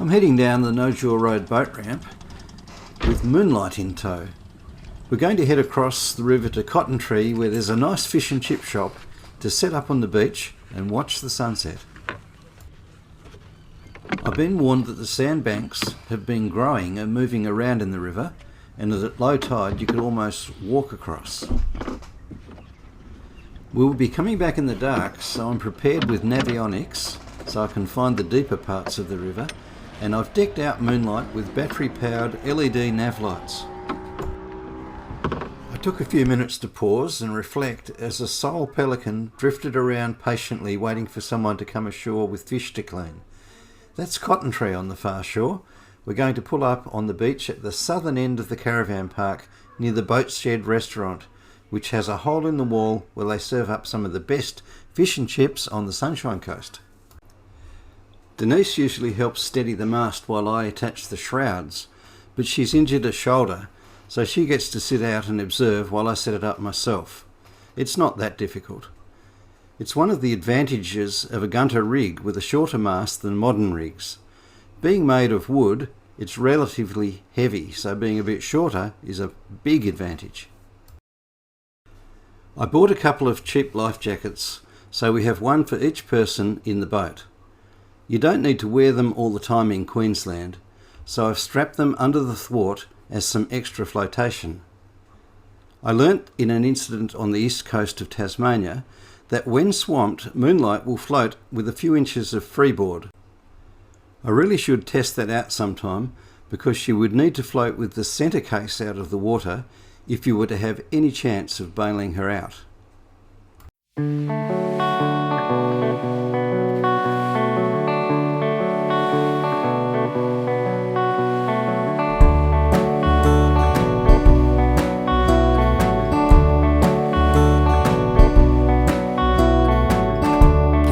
I'm heading down the No-Jaw Road boat ramp with Moonlight in tow. We're going to head across the river to Cottontree, where there's a nice fish and chip shop, to set up on the beach and watch the sunset. I've been warned that the sandbanks have been growing and moving around in the river, and that at low tide you could almost walk across. We'll be coming back in the dark, so I'm prepared with navionics so I can find the deeper parts of the river, and I've decked out Moonlight with battery-powered LED nav lights. I took a few minutes to pause and reflect as a sole pelican drifted around patiently waiting for someone to come ashore with fish to clean. That's Cottontree on the far shore. We're going to pull up on the beach at the southern end of the caravan park near the Boat Shed restaurant, which has a hole in the wall where they serve up some of the best fish and chips on the Sunshine Coast. Denise usually helps steady the mast while I attach the shrouds, but she's injured a shoulder, so she gets to sit out and observe while I set it up myself. It's not that difficult. It's one of the advantages of a gunter rig with a shorter mast than modern rigs. Being made of wood, it's relatively heavy, so being a bit shorter is a big advantage. I bought a couple of cheap life jackets, so we have one for each person in the boat. You don't need to wear them all the time in Queensland, so I've strapped them under the thwart as some extra flotation. I learnt in an incident on the east coast of Tasmania that when swamped, Moonlight will float with a few inches of freeboard. I really should test that out sometime, because she would need to float with the centre case out of the water if you were to have any chance of bailing her out.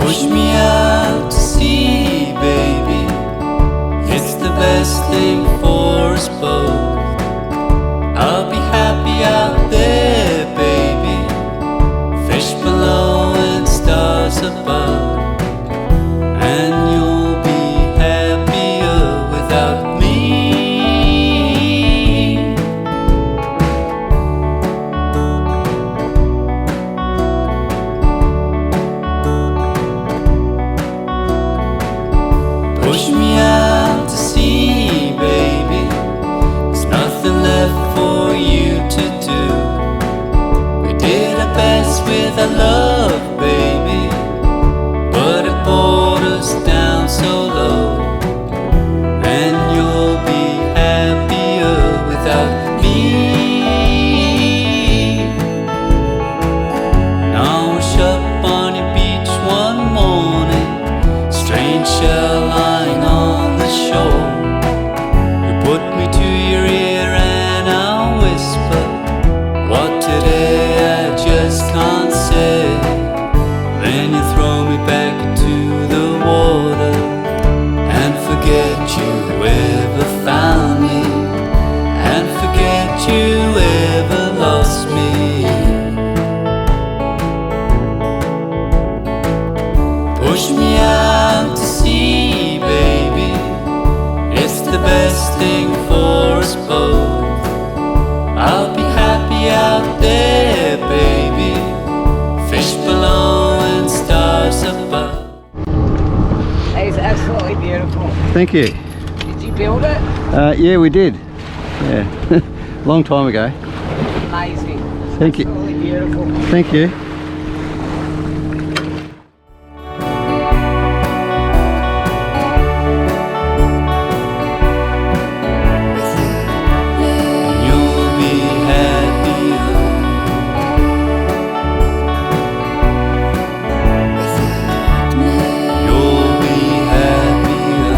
Push me out to sea, baby. It's the best thing for us both. I'll be happy out there, baby. Fish below and stars above. And you'll be happier without me. Push me out to sea, baby. There's nothing left for you to do. We did our best with our love, baby, but it brought us down so low. And you'll be happier without me. Now I was up on your beach one morning, strange shell lying on the shore. You put me to your ear and I'll whisper, what today I just can't say. Then you throw me back into the water and forget you ever found me, and forget you ever lost me. Push me out to sea, baby. It's the best thing for us both. I'll be happy out there, baby. Fish below and stars above. It's absolutely beautiful. Thank you. Did you build it? Yeah, we did. Yeah, long time ago. Amazing. Thank you. Absolutely beautiful. Thank you. You'll be happier. You'll be happier.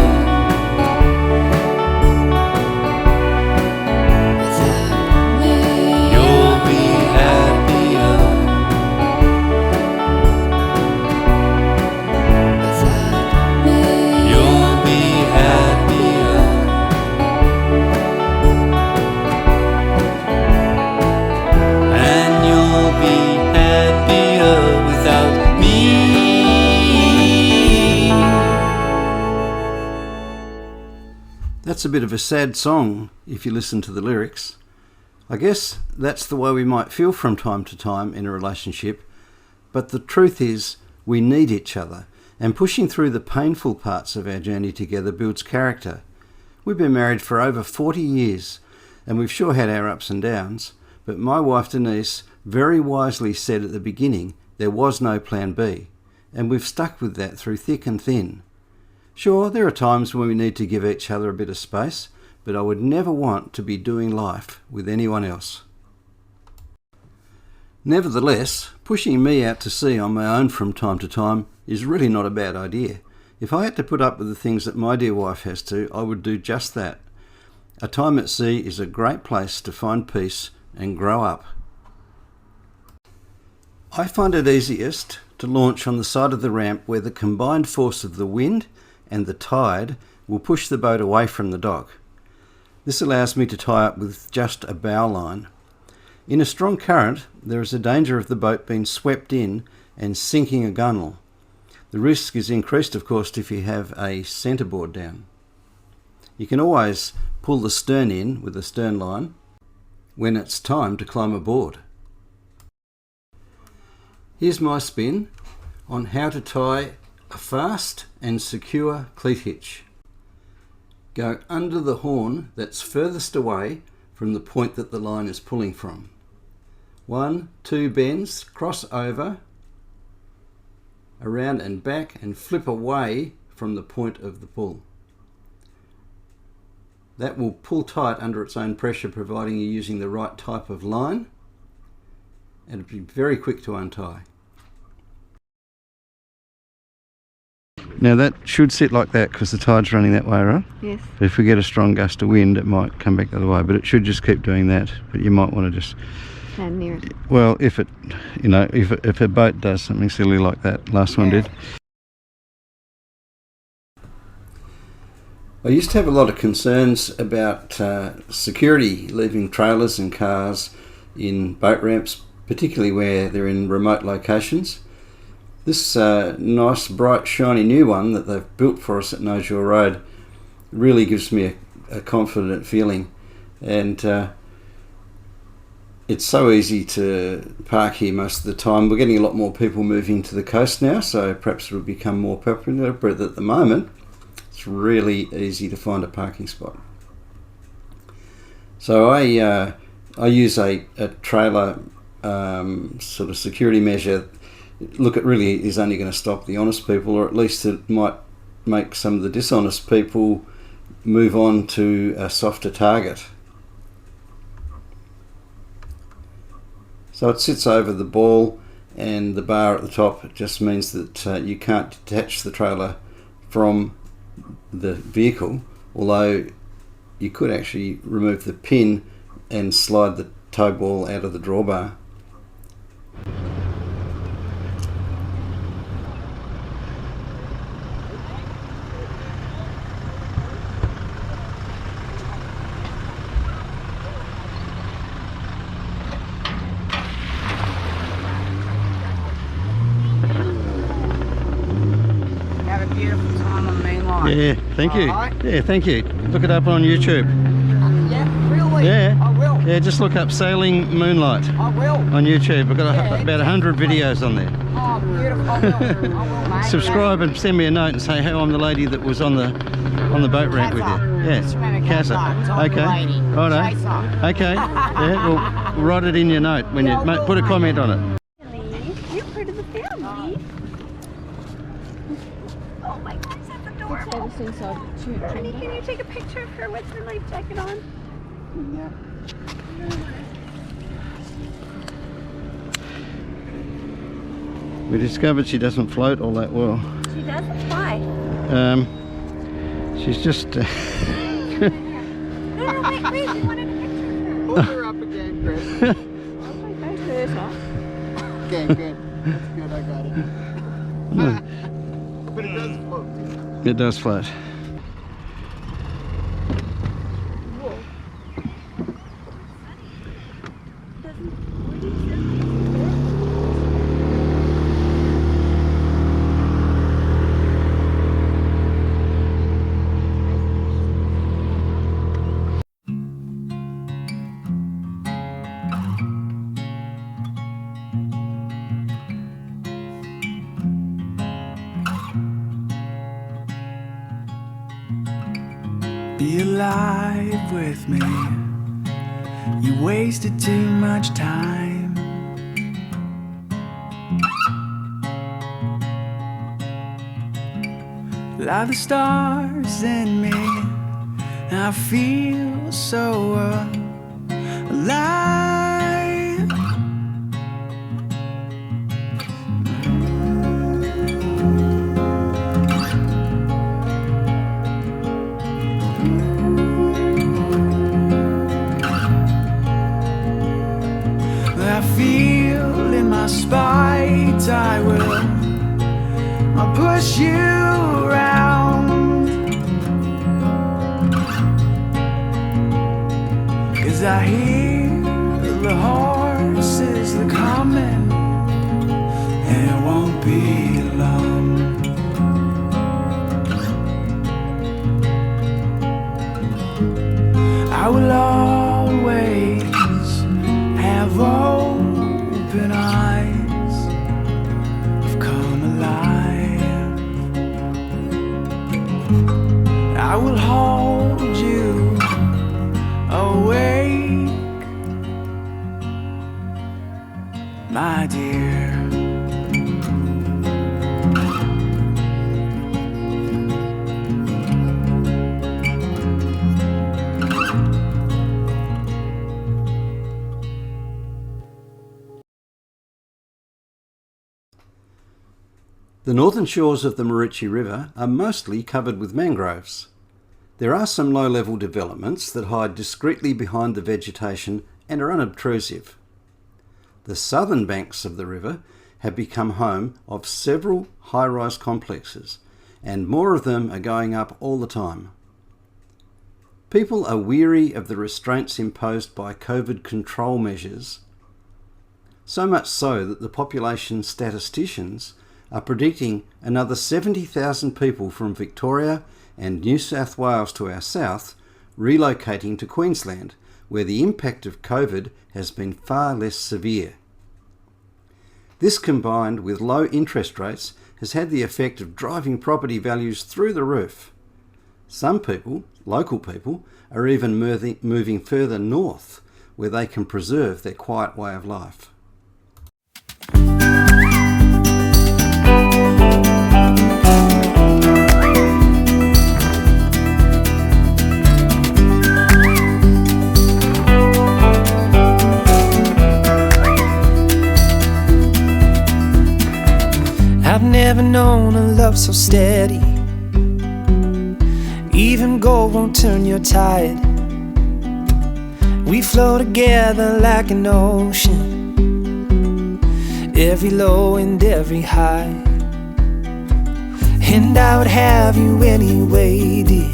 You'll be happier. That's a bit of a sad song if you listen to the lyrics. I guess that's the way we might feel from time to time in a relationship, but the truth is we need each other, and pushing through the painful parts of our journey together builds character. We've been married for over 40 years, and we've sure had our ups and downs, but my wife Denise very wisely said at the beginning there was no plan B, and we've stuck with that through thick and thin. Sure, there are times when we need to give each other a bit of space, but I would never want to be doing life with anyone else. Nevertheless, pushing me out to sea on my own from time to time is really not a bad idea. If I had to put up with the things that my dear wife has to, I would do just that. A time at sea is a great place to find peace and grow up. I find it easiest to launch on the side of the ramp where the combined force of the wind and the tide will push the boat away from the dock. This allows me to tie up with just a bow line. In a strong current, there is a danger of the boat being swept in and sinking a gunwale. The risk is increased, of course, if you have a centreboard down. You can always pull the stern in with a stern line when it's time to climb aboard. Here's my spin on how to tie a fast and secure cleat hitch. Go under the horn that's furthest away from the point that the line is pulling from. 1, 2 bends, cross over, around and back, and flip away from the point of the pull. That will pull tight under its own pressure, providing you're using the right type of line, and it'll be very quick to untie. Now that should sit like that because the tide's running that way, right? Yes. If we get a strong gust of wind, it might come back the other way, but it should just keep doing that. But you might want to just Stand near it. Well, if it, you know, if a boat does something silly like that, last one did. I used to have a lot of concerns about security leaving trailers and cars in boat ramps, particularly where they're in remote locations. This nice, bright, shiny new one that they've built for us at Maroochydore Road really gives me a confident feeling, and it's so easy to park here most of the time. We're getting a lot more people moving to the coast now, so perhaps it'll become more popular, but at the moment it's really easy to find a parking spot. So I use a trailer sort of security measure. Look, it really is only going to stop the honest people, or at least it might make some of the dishonest people move on to a softer target. So it sits over the ball, and the bar at the top just means that you can't detach the trailer from the vehicle, although you could actually remove the pin and slide the tow ball out of the drawbar. Have a beautiful time on the main line. Yeah, thank you. Alright. Yeah, thank you. Look it up on YouTube. Yeah, really? Yeah. I will. Yeah, just look up Sailing Moonlight I will. on YouTube. I've got Yeah, about 100 videos on there. Oh, beautiful. I will, mate. Subscribe and send me a note and say, hey, I'm the lady that was on the boat ramp with you. Yeah, Kazza. Okay. Righto. Okay. Yeah, we'll write it in your note when you put a comment on it. You're part of the family. Oh my gosh, that's adorable. Honey, can you take a picture of her with her life jacket on? Yeah. We discovered she doesn't float all that well. She doesn't fly. She's just... No, wait, we wanted a picture of her. Hold her up again, Chris. Okay, good. That's good, I got it. But it does float. It does float. Be alive with me. You wasted too much time. Like the stars in me, I feel so alive. I feel in my spite I'll push you around, 'cause I hear the horses are coming, and it won't be long. I will always have open eyes. I've come alive. I will hold you awake, my dear. The northern shores of the Maroochy River are mostly covered with mangroves. There are some low-level developments that hide discreetly behind the vegetation and are unobtrusive. The southern banks of the river have become home of several high-rise complexes, and more of them are going up all the time. People are weary of the restraints imposed by COVID control measures, so much so that the population statisticians are predicting another 70,000 people from Victoria and New South Wales to our south relocating to Queensland, where the impact of COVID has been far less severe. This, combined with low interest rates, has had the effect of driving property values through the roof. Some people, local people, are even moving further north, where they can preserve their quiet way of life. I've never known a love so steady. Even gold won't turn your tide. We flow together like an ocean, every low and every high. And I would have you anyway, dear,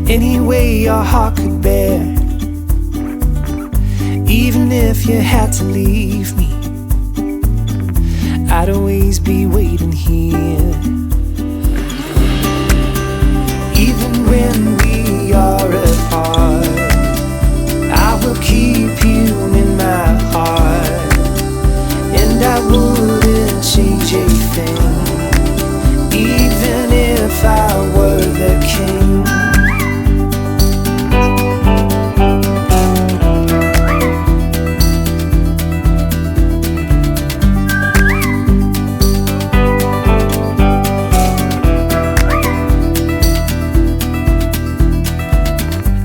any way your heart could bear. Even if you had to leave me, I'd always be waiting here. Even when we are apart, I will keep you in my heart, and I wouldn't change a thing, even if I were the king.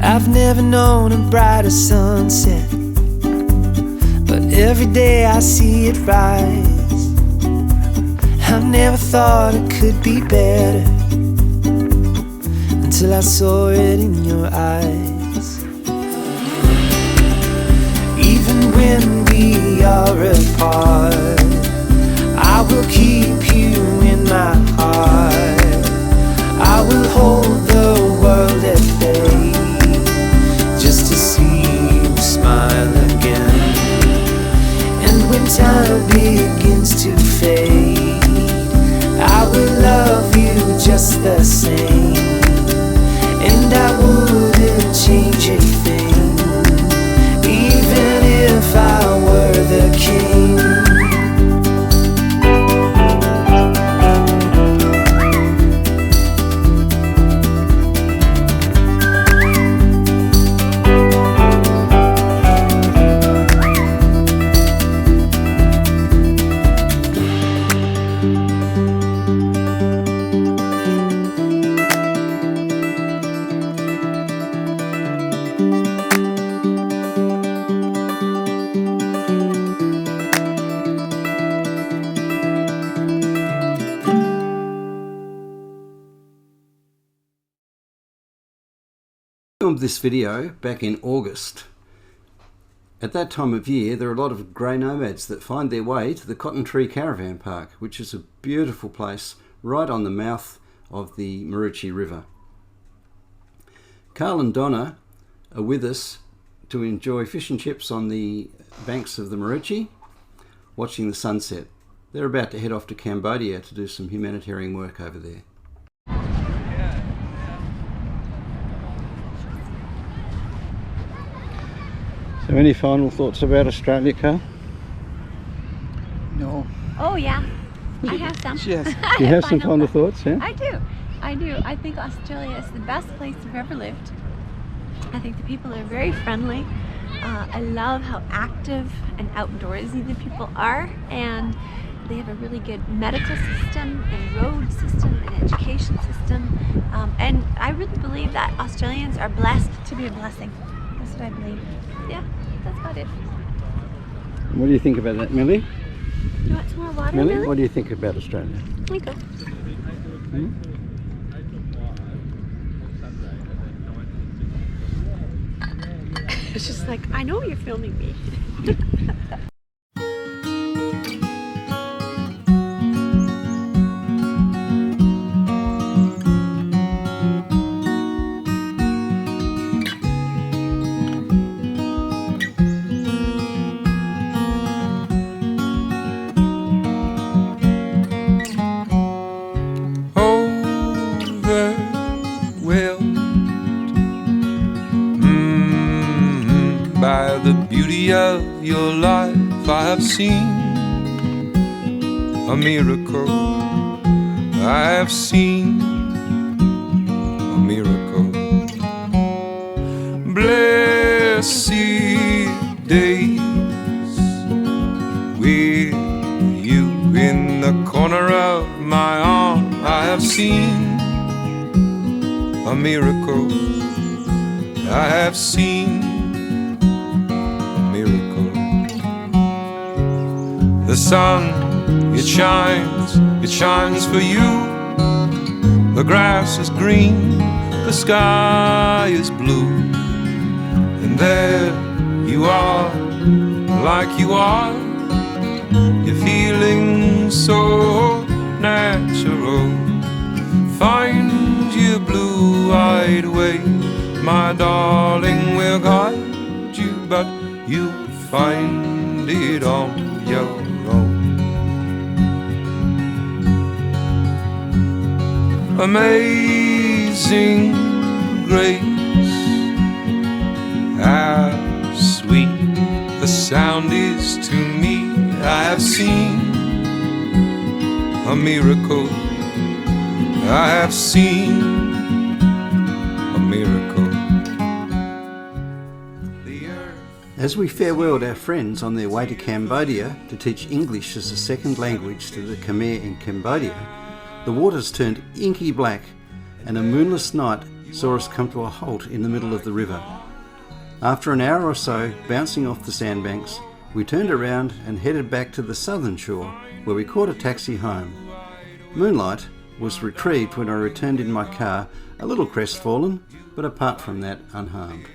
I've never known a brighter sunset, but every day I see it rise. I've never thought it could be better until I saw it in your eyes. Even when we are apart, I will keep you in my heart. I will hold the world at bay, just to see you smile again. And when time begins to fade, I will love you just the same, and I wouldn't change a thing, even if I were the king. I filmed this video back in August. At that time of year, there are a lot of grey nomads that find their way to the Cottontree Caravan Park, which is a beautiful place right on the mouth of the Maroochy River. Carl and Donna are with us to enjoy fish and chips on the banks of the Maroochy, watching the sunset. They're about to head off to Cambodia to do some humanitarian work over there. So any final thoughts about Australia, Carl? No. Oh yeah, I have some. Yes. You have some final thoughts, yeah? I do. I think Australia is the best place I've ever lived. I think the people are very friendly. I love how active and outdoorsy the people are, and they have a really good medical system and road system and education system. And I really believe that Australians are blessed to be a blessing. That's what I believe. Yeah, that's about it. What do you think about that, Millie? You want some more water, Millie, Millie? what do you think about Australia? Here you go. It's just like, I know you're filming me. By the beauty of your life, I have seen a miracle. I have seen a miracle. Blessed days with you in the corner of my arm. I have seen a miracle. I have seen miracle. The sun, it shines for you. The grass is green, the sky is blue. And there you are, like you are. You're feeling so natural. Find your blue-eyed way, my darling, will guide you, but you find it on your own. Amazing grace, how sweet the sound is to me. I have seen a miracle. I have seen a miracle. As we farewelled our friends on their way to Cambodia to teach English as a second language to the Khmer in Cambodia, the waters turned inky black and a moonless night saw us come to a halt in the middle of the river. After an hour or so bouncing off the sandbanks, we turned around and headed back to the southern shore, where we caught a taxi home. Moonlight was retrieved when I returned in my car, a little crestfallen, but apart from that, unharmed.